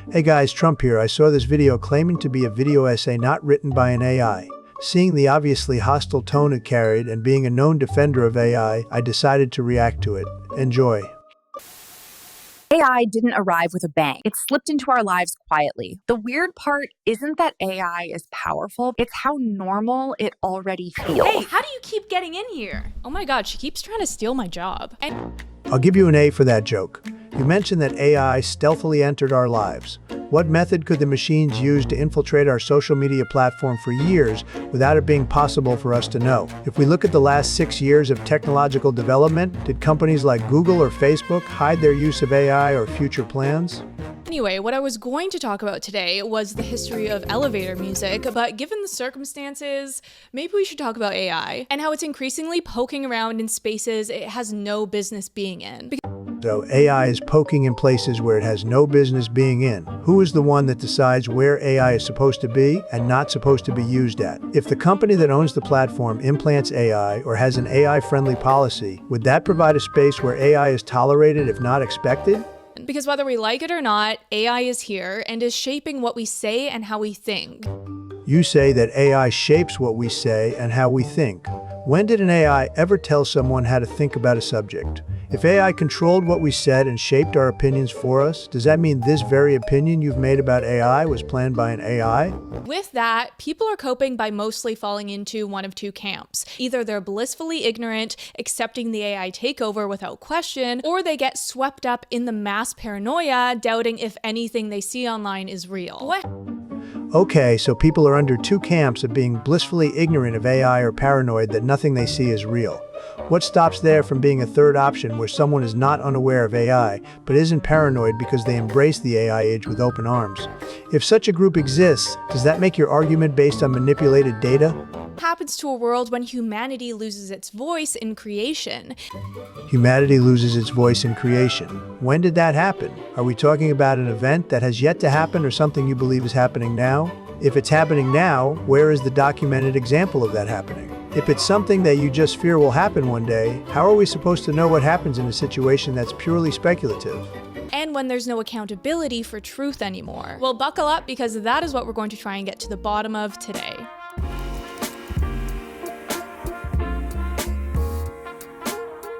Hey guys, Trump here. I saw this video claiming to be a video essay not written by an AI. Seeing the obviously hostile tone it carried and being a known defender of AI, I decided to react to it. Enjoy. AI didn't arrive with a bang. It slipped into our lives quietly. The weird part isn't that AI is powerful, it's how normal it already feels. Hey, how do you keep getting in here? Oh my god, she keeps trying to steal my job. I'll give you an A for that joke. You mentioned that AI stealthily entered our lives. What method could the machines use to infiltrate our social media platform for years without it being possible for us to know? If we look at the last 6 years of technological development, did companies like Google or Facebook hide their use of AI or future plans? Anyway, what I was going to talk about today was the history of elevator music, but given the circumstances, maybe we should talk about AI and how it's increasingly poking around in spaces it has no business being in. So AI is poking in places where it has no business being in. Who is the one that decides where AI is supposed to be and not supposed to be used at? If the company that owns the platform implants AI or has an AI-friendly policy, would that provide a space where AI is tolerated if not expected? Because whether we like it or not, AI is here and is shaping what we say and how we think. You say that AI shapes what we say and how we think. When did an AI ever tell someone how to think about a subject? If AI controlled what we said and shaped our opinions for us, does that mean this very opinion you've made about AI was planned by an AI? With that, people are coping by mostly falling into one of two camps. Either they're blissfully ignorant, accepting the AI takeover without question, or they get swept up in the mass paranoia, doubting if anything they see online is real. What? Okay, so people are under two camps of being blissfully ignorant of AI or paranoid that nothing they see is real. What stops there from being a third option where someone is not unaware of AI, but isn't paranoid because they embrace the AI age with open arms? If such a group exists, does that make your argument based on manipulated data? What happens to a world when humanity loses its voice in creation? Humanity loses its voice in creation. When did that happen? Are we talking about an event that has yet to happen or something you believe is happening now? If it's happening now, where is the documented example of that happening? If it's something that you just fear will happen one day, how are we supposed to know what happens in a situation that's purely speculative? And when there's no accountability for truth anymore. Well, buckle up because that is what we're going to try and get to the bottom of today.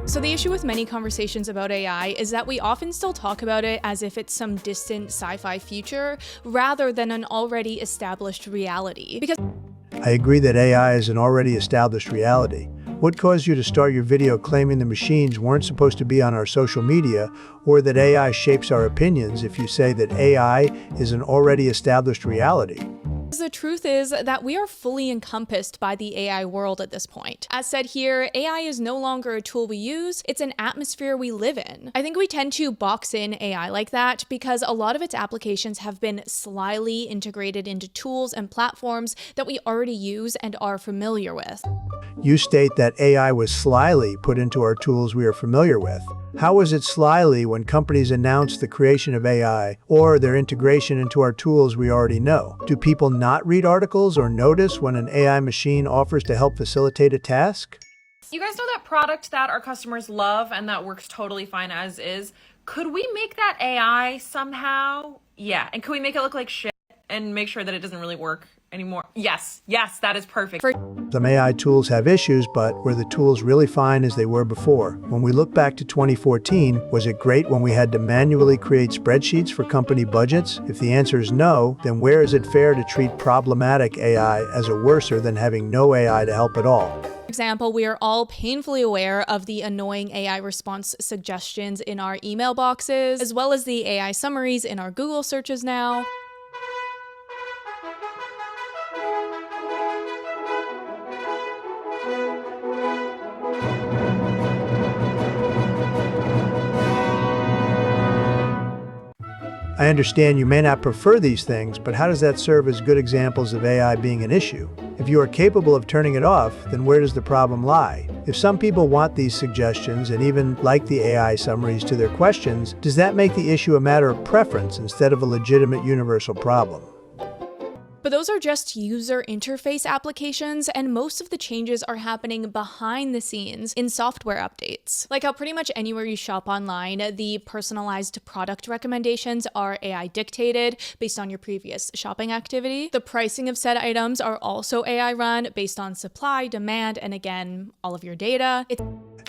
So the issue with many conversations about AI is that we often still talk about it as if it's some distant sci-fi future rather than an already established reality. Because I agree that AI is an already established reality. What caused you to start your video claiming the machines weren't supposed to be on our social media or that AI shapes our opinions if you say that AI is an already established reality? the truth is that we are fully encompassed by the AI world at this point. As said here, AI is no longer a tool we use, it's an atmosphere we live in. I think we tend to box in AI like that because a lot of its applications have been slyly integrated into tools and platforms that we already use and are familiar with. You state that AI was slyly put into our tools we are familiar with. How was it slyly when companies announce the creation of AI or their integration into our tools we already know? Do people not read articles or notice when an AI machine offers to help facilitate a task? You guys know that product that our customers love and that works totally fine as is? Could we make that AI somehow? Yeah, and could we make it look like shit and make sure that it doesn't really work anymore? Yes, that is perfect. Some AI tools have issues, but were the tools really fine as they were before? When we look back to 2014, was it great when we had to manually create spreadsheets for company budgets? If the answer is no, then where is it fair to treat problematic AI as a worser than having no AI to help at all? For example, we are all painfully aware of the annoying AI response suggestions in our email boxes, as well as the AI summaries in our Google searches now. I understand you may not prefer these things, but how does that serve as good examples of AI being an issue? If you are capable of turning it off, then where does the problem lie? If some people want these suggestions and even like the AI summaries to their questions, does that make the issue a matter of preference instead of a legitimate universal problem? But those are just user interface applications, and most of the changes are happening behind the scenes in software updates. Like how pretty much anywhere you shop online, the personalized product recommendations are AI dictated based on your previous shopping activity. The pricing of said items are also AI run based on supply, demand, and again, all of your data.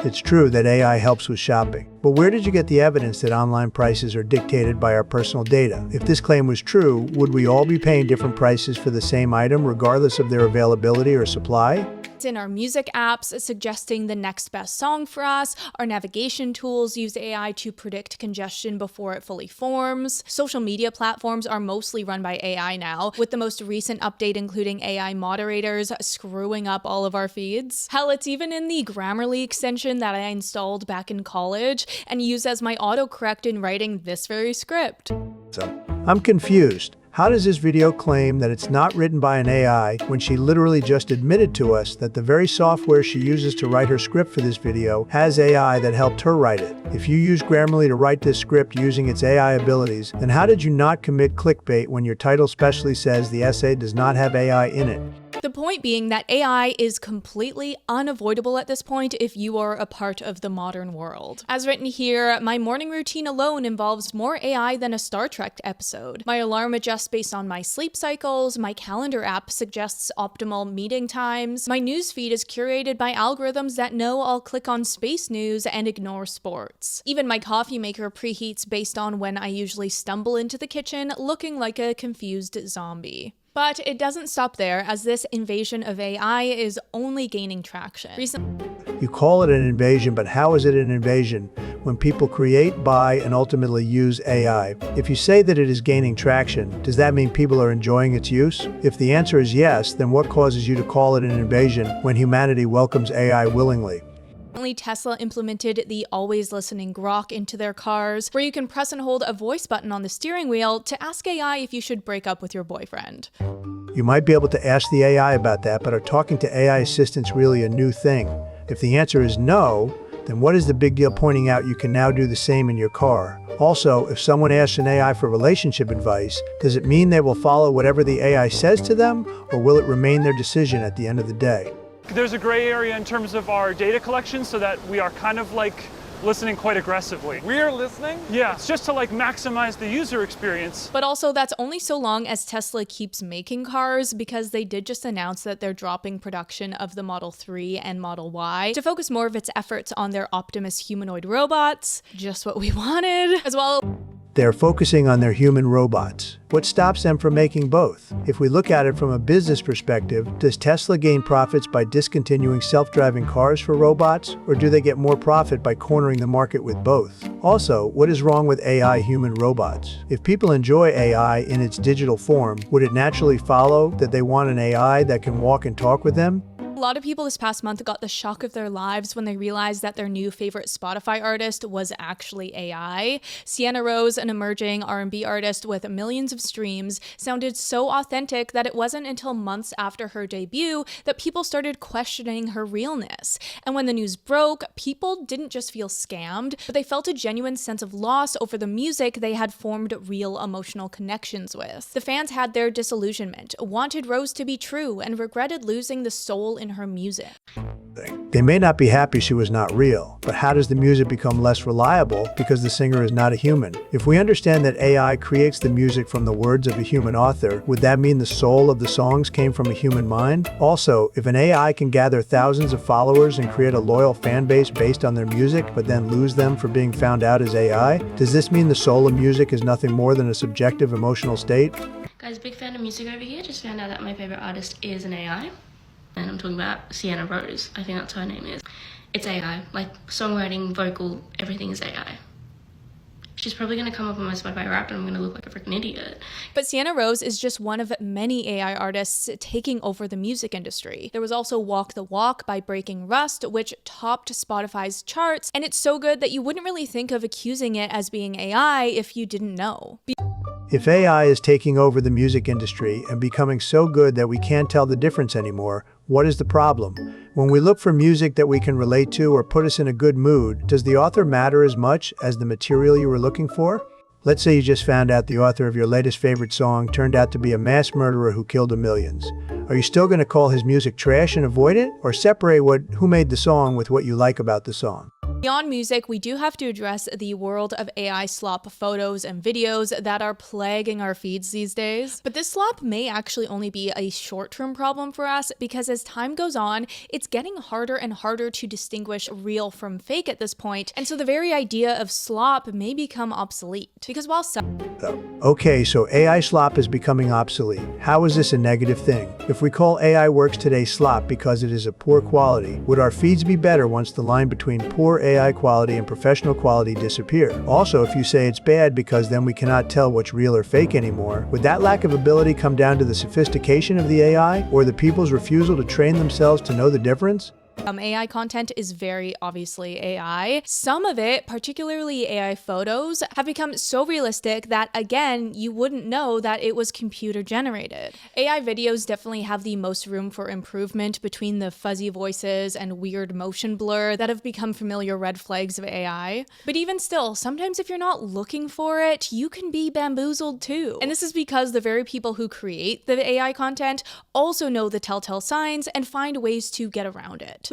It's true that AI helps with shopping, but where did you get the evidence that online prices are dictated by our personal data? If this claim was true, would we all be paying different prices for the same item regardless of their availability or supply? In our music apps suggesting the next best song for us, our navigation tools use AI to predict congestion before it fully forms. Social media platforms are mostly run by AI now, with the most recent update including AI moderators screwing up all of our feeds. Hell, it's even in the Grammarly extension that I installed back in college and use as my autocorrect in writing this very script. So, I'm confused. How does this video claim that it's not written by an AI when she literally just admitted to us that the very software she uses to write her script for this video has AI that helped her write it? If you use Grammarly to write this script using its AI abilities, then how did you not commit clickbait when your title specially says the essay does not have AI in it? The point being that AI is completely unavoidable at this point if you are a part of the modern world. As written here, my morning routine alone involves more AI than a Star Trek episode. My alarm adjusts based on my sleep cycles, my calendar app suggests optimal meeting times, my newsfeed is curated by algorithms that know I'll click on space news and ignore sports. Even my coffee maker preheats based on when I usually stumble into the kitchen looking like a confused zombie. But it doesn't stop there, as this invasion of AI is only gaining traction. You call it an invasion, but how is it an invasion when people create, buy, and ultimately use AI? If you say that it is gaining traction, does that mean people are enjoying its use? If the answer is yes, then what causes you to call it an invasion when humanity welcomes AI willingly? Tesla implemented the always listening Grok into their cars, where you can press and hold a voice button on the steering wheel to ask AI if you should break up with your boyfriend. You might be able to ask the AI about that, but are talking to AI assistants really a new thing? If the answer is no, then what is the big deal pointing out you can now do the same in your car? Also, if someone asks an AI for relationship advice, does it mean they will follow whatever the AI says to them, or will it remain their decision at the end of the day? There's a gray area in terms of our data collection so that we are kind of like listening quite aggressively. We are listening? Yeah, it's just to like maximize the user experience. But also that's only so long as Tesla keeps making cars, because they did just announce that they're dropping production of the Model 3 and Model Y to focus more of its efforts on their Optimus humanoid robots, just what we wanted, as well. They're focusing on their human robots. What stops them from making both? If we look at it from a business perspective, does Tesla gain profits by discontinuing self-driving cars for robots, or do they get more profit by cornering the market with both? Also, what is wrong with AI human robots? If people enjoy AI in its digital form, would it naturally follow that they want an AI that can walk and talk with them? A lot of people this past month got the shock of their lives when they realized that their new favorite Spotify artist was actually AI. Sienna Rose, an emerging R&B artist with millions of streams, sounded so authentic that it wasn't until months after her debut that people started questioning her realness. And when the news broke, people didn't just feel scammed, but they felt a genuine sense of loss over the music they had formed real emotional connections with. The fans had their disillusionment, wanted Rose to be true, and regretted losing the soul in her music. They may not be happy she was not real, but how does the music become less reliable because the singer is not a human? If we understand that AI creates the music from the words of a human author, would that mean the soul of the songs came from a human mind? Also, if an AI can gather thousands of followers and create a loyal fan base based on their music, but then lose them for being found out as AI, does this mean the soul of music is nothing more than a subjective emotional state? Guys, big fan of music over here. Just found out that my favorite artist is an AI. And I'm talking about Sienna Rose. I think that's her name is. It's AI. Like, songwriting, vocal, everything is AI. She's probably going to come up on my Spotify Wrapped and I'm going to look like a freaking idiot. But Sienna Rose is just one of many AI artists taking over the music industry. There was also Walk the Walk by Breaking Rust, which topped Spotify's charts, and it's so good that you wouldn't really think of accusing it as being AI if you didn't know. If AI is taking over the music industry and becoming so good that we can't tell the difference anymore, what is the problem? When we look for music that we can relate to or put us in a good mood, does the author matter as much as the material you were looking for? Let's say you just found out the author of your latest favorite song turned out to be a mass murderer who killed millions. Are you still going to call his music trash and avoid it, or separate who made the song with what you like about the song? Beyond music, we do have to address the world of AI slop photos and videos that are plaguing our feeds these days. But this slop may actually only be a short-term problem for us because as time goes on, it's getting harder and harder to distinguish real from fake at this point, and so the very idea of slop may become obsolete. Because while Okay, so AI slop is becoming obsolete. How is this a negative thing? If we call AI works today slop because it is of poor quality, would our feeds be better once the line between poor AI quality and professional quality disappear? Also, if you say it's bad because then we cannot tell what's real or fake anymore, would that lack of ability come down to the sophistication of the AI or the people's refusal to train themselves to know the difference? AI content is very obviously AI. Some of it, particularly AI photos, have become so realistic that, again, you wouldn't know that it was computer generated. AI videos definitely have the most room for improvement between the fuzzy voices and weird motion blur that have become familiar red flags of AI. But even still, sometimes if you're not looking for it, you can be bamboozled too. And this is because the very people who create the AI content also know the telltale signs and find ways to get around it.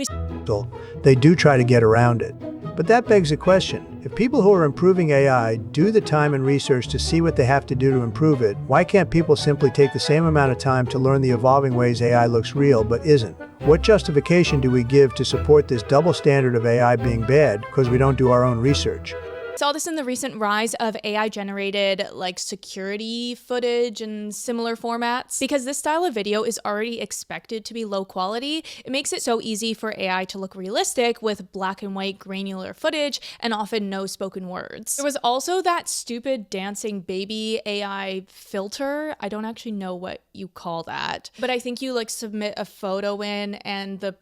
They do try to get around it. But that begs a question. If people who are improving AI do the time and research to see what they have to do to improve it, why can't people simply take the same amount of time to learn the evolving ways AI looks real but isn't? What justification do we give to support this double standard of AI being bad because we don't do our own research? Saw this in the recent rise of AI-generated security footage and similar formats. Because this style of video is already expected to be low quality, it makes it so easy for AI to look realistic with black and white granular footage and often no spoken words. There was also that stupid dancing baby AI filter. I don't actually know what you call that, but I think you submit a photo in and the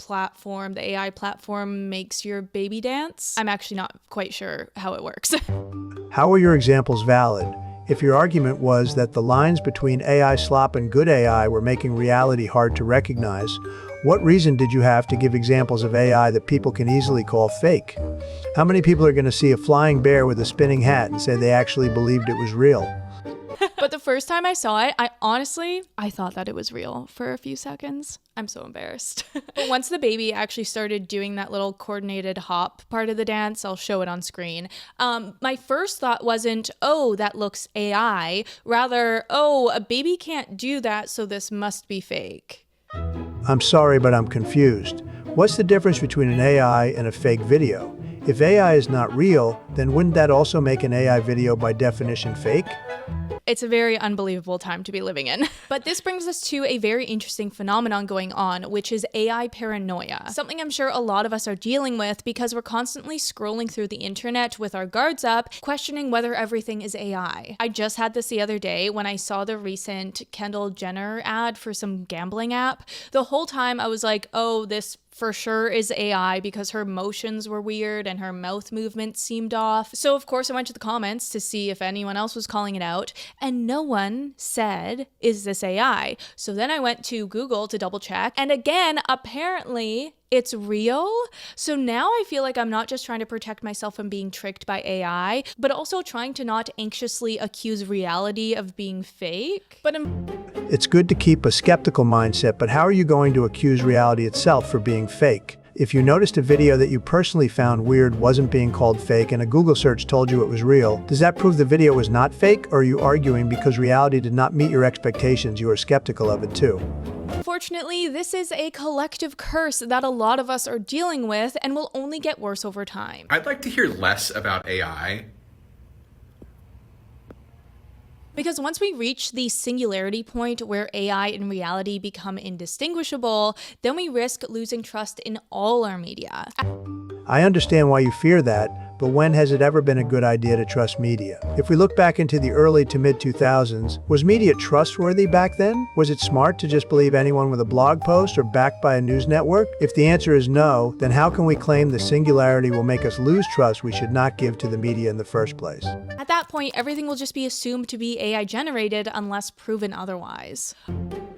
AI platform makes your baby dance. I'm actually not quite sure how it works. How are your examples valid? If your argument was that the lines between AI slop and good AI were making reality hard to recognize, what reason did you have to give examples of AI that people can easily call fake? How many people are going to see a flying bear with a spinning hat and say they actually believed it was real? But the first time I saw it, I thought that it was real for a few seconds. I'm so embarrassed. But once the baby actually started doing that little coordinated hop part of the dance, I'll show it on screen. My first thought wasn't, oh, that looks AI. Rather, oh, a baby can't do that, so this must be fake. I'm sorry, but I'm confused. What's the difference between an AI and a fake video? If AI is not real, then wouldn't that also make an AI video by definition fake? It's a very unbelievable time to be living in. But this brings us to a very interesting phenomenon going on, which is AI paranoia. Something I'm sure a lot of us are dealing with because we're constantly scrolling through the internet with our guards up, questioning whether everything is AI. I just had this the other day when I saw the recent Kendall Jenner ad for some gambling app. The whole time I was like, oh, this for sure is AI because her motions were weird and her mouth movements seemed off. So of course I went to the comments to see if anyone else was calling it out, and no one said, is this AI? So then I went to Google to double check, and again, apparently it's real. So now I feel like I'm not just trying to protect myself from being tricked by AI, but also trying to not anxiously accuse reality of being fake. It's good to keep a skeptical mindset, but how are you going to accuse reality itself for being fake? If you noticed a video that you personally found weird wasn't being called fake and a Google search told you it was real, does that prove the video was not fake, or are you arguing because reality did not meet your expectations you are skeptical of it too? Unfortunately, this is a collective curse that a lot of us are dealing with and will only get worse over time. I'd like to hear less about AI. Because once we reach the singularity point where AI and reality become indistinguishable, then we risk losing trust in all our media. I understand why you fear that, but when has it ever been a good idea to trust media? If we look back into the early to mid-2000s, was media trustworthy back then? Was it smart to just believe anyone with a blog post or backed by a news network? If the answer is no, then how can we claim the singularity will make us lose trust we should not give to the media in the first place? At that point, everything will just be assumed to be AI generated unless proven otherwise.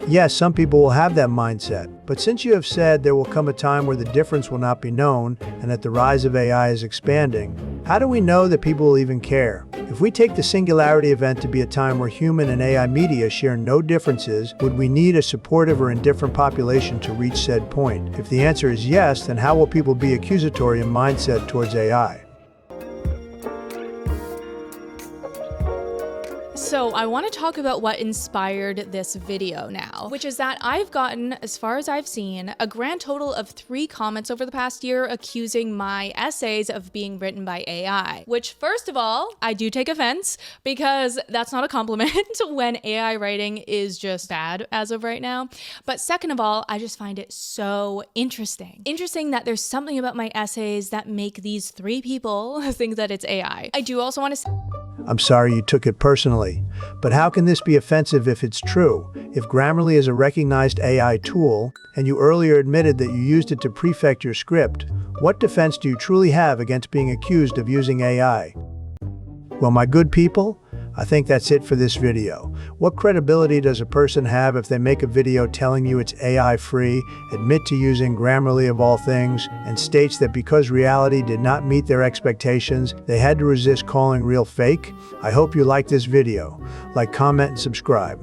Yes, some people will have that mindset, but since you have said there will come a time where the difference will not be known and that the rise of AI is expanding, How do we know that people will even care? If we take the singularity event to be a time where human and AI media share no differences, would we need a supportive or indifferent population to reach said point? If the answer is yes, then how will people be accusatory in mindset towards AI? So I want to talk about what inspired this video now, which is that I've gotten, as far as I've seen, a grand total of 3 comments over the past year accusing my essays of being written by AI, which first of all, I do take offense because that's not a compliment when AI writing is just bad as of right now. But second of all, I just find it so interesting. Interesting that there's something about my essays that make these 3 people think that it's AI. I do also want to I'm sorry you took it personally, but how can this be offensive if it's true? If Grammarly is a recognized AI tool, and you earlier admitted that you used it to prefect your script, what defense do you truly have against being accused of using AI? Well, my good people, I think that's it for this video. What credibility does a person have if they make a video telling you it's AI free, admit to using Grammarly of all things, and states that because reality did not meet their expectations, they had to resist calling real fake? I hope you like this video. Like, comment, and subscribe.